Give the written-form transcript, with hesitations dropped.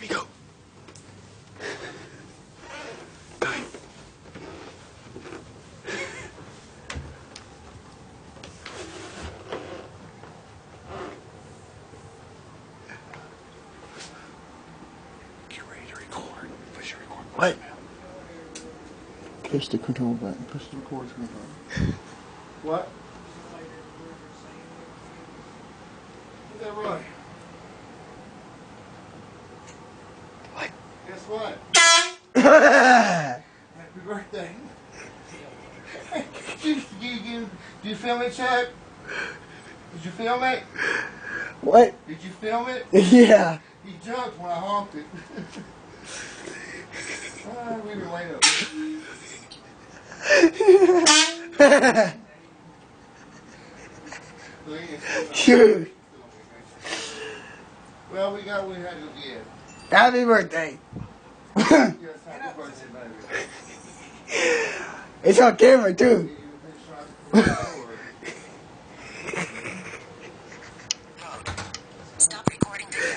we go. Going. Get ready to record. Push the record. What? Push the control button. Push the record button. What? Is that right? What? Guess what? Happy birthday. Did you film it, Chuck? Did you film it? What? Did you film it? Yeah. He jumped when I honked it. We were late up. Shoot. Well, we had to go get. Happy birthday. Yes, happy birthday, baby. It's on camera too. Give you a big shot.